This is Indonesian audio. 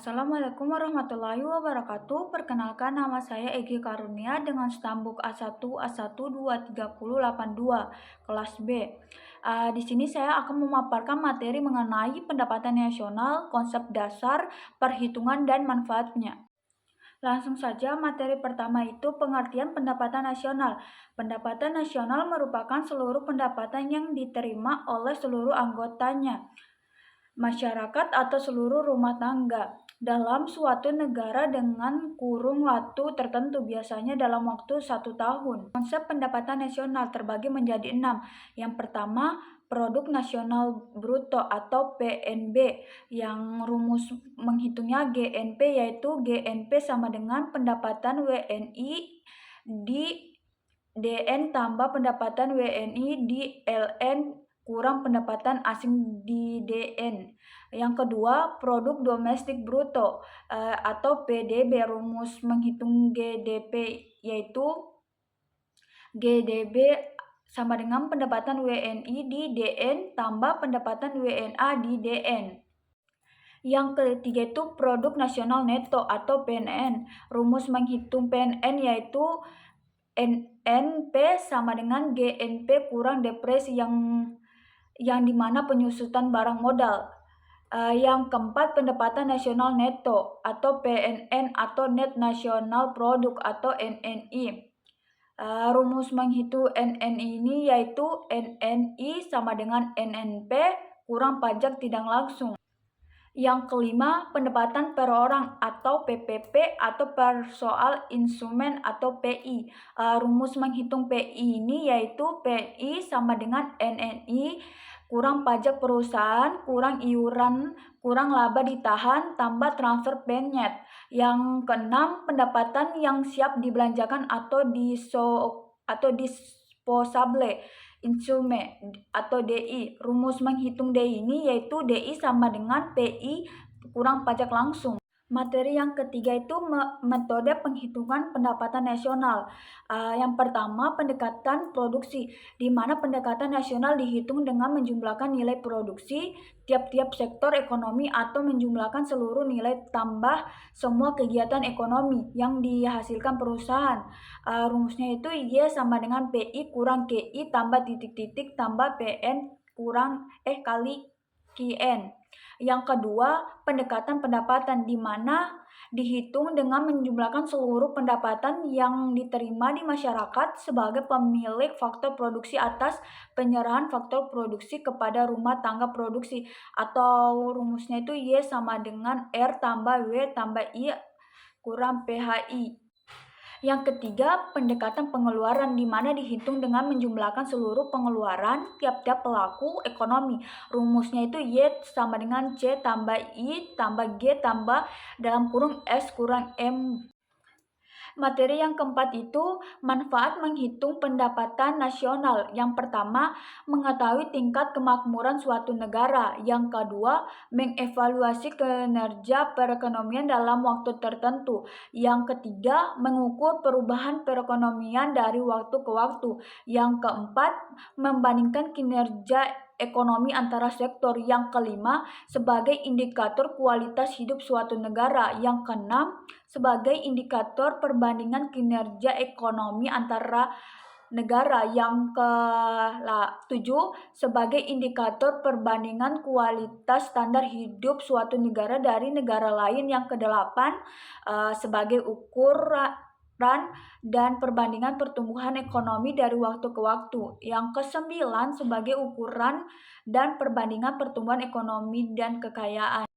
Assalamualaikum warahmatullahi wabarakatuh. Perkenalkan, nama saya Egi Karunia dengan stambuk A1A1230082 kelas B. Di sini saya akan memaparkan materi mengenai pendapatan nasional, konsep dasar, perhitungan, dan manfaatnya. Langsung saja, materi pertama itu pengertian pendapatan nasional. Pendapatan nasional merupakan seluruh pendapatan yang diterima oleh seluruh anggotanya, masyarakat atau seluruh rumah tangga dalam suatu negara dengan kurun waktu tertentu, biasanya dalam waktu 1 tahun. Konsep pendapatan nasional terbagi menjadi 6. Yang pertama, produk nasional bruto atau PNB, yang rumus menghitungnya GNP, yaitu GNP sama dengan pendapatan WNI di DN tambah pendapatan WNI di LN kurang pendapatan asing di DN. Yang kedua, produk domestik bruto atau PDB, rumus menghitung GDP yaitu GDB sama dengan pendapatan WNI di DN tambah pendapatan WNA di DN. Yang ketiga itu produk nasional neto atau PNN. Rumus menghitung PNN yaitu NNP sama dengan GNP kurang depresi yang dimana penyusutan barang modal. Yang keempat, pendapatan nasional neto atau PNN atau net nasional produk atau NNI. Rumus menghitung NNI ini yaitu NNI sama dengan NNP kurang pajak tidak langsung. Yang kelima, pendapatan per orang atau PPP atau per soal instrumen atau PI. Rumus menghitung PI ini yaitu PI sama dengan NNI kurang pajak perusahaan, kurang iuran, kurang laba ditahan, tambah transfer penyet. Yang keenam, pendapatan yang siap dibelanjakan atau disposable instrumen atau DI. Rumus menghitung DI ini yaitu DI sama dengan PI kurang pajak langsung. Materi yang ketiga itu metode penghitungan pendapatan nasional. Yang pertama, pendekatan produksi, di mana pendekatan nasional dihitung dengan menjumlahkan nilai produksi tiap-tiap sektor ekonomi atau menjumlahkan seluruh nilai tambah semua kegiatan ekonomi yang dihasilkan perusahaan. Rumusnya itu Y sama dengan PI kurang KI tambah titik-titik tambah PN kali QN. Yang kedua, pendekatan pendapatan, di mana dihitung dengan menjumlahkan seluruh pendapatan yang diterima di masyarakat sebagai pemilik faktor produksi atas penyerahan faktor produksi kepada rumah tangga produksi, atau rumusnya itu Y sama dengan R tambah W tambah I kurang PHI. Yang ketiga, pendekatan pengeluaran, di mana dihitung dengan menjumlahkan seluruh pengeluaran tiap-tiap pelaku ekonomi. Rumusnya itu Y sama dengan C tambah I tambah G tambah dalam kurung S kurang M. Materi yang keempat itu manfaat menghitung pendapatan nasional. Yang pertama, mengetahui tingkat kemakmuran suatu negara. Yang kedua, mengevaluasi kinerja perekonomian dalam waktu tertentu. Yang ketiga, mengukur perubahan perekonomian dari waktu ke waktu. Yang keempat, membandingkan kinerja ekonomi antara sektor. Yang kelima, sebagai indikator kualitas hidup suatu negara. Yang keenam, sebagai indikator perbandingan kinerja ekonomi antara negara. Yang ketujuh, sebagai indikator perbandingan kualitas standar hidup suatu negara dari negara lain. Yang kedelapan, sebagai ukuran dan perbandingan pertumbuhan ekonomi dari waktu ke waktu. Yang kesembilan, sebagai ukuran dan perbandingan pertumbuhan ekonomi dan kekayaan.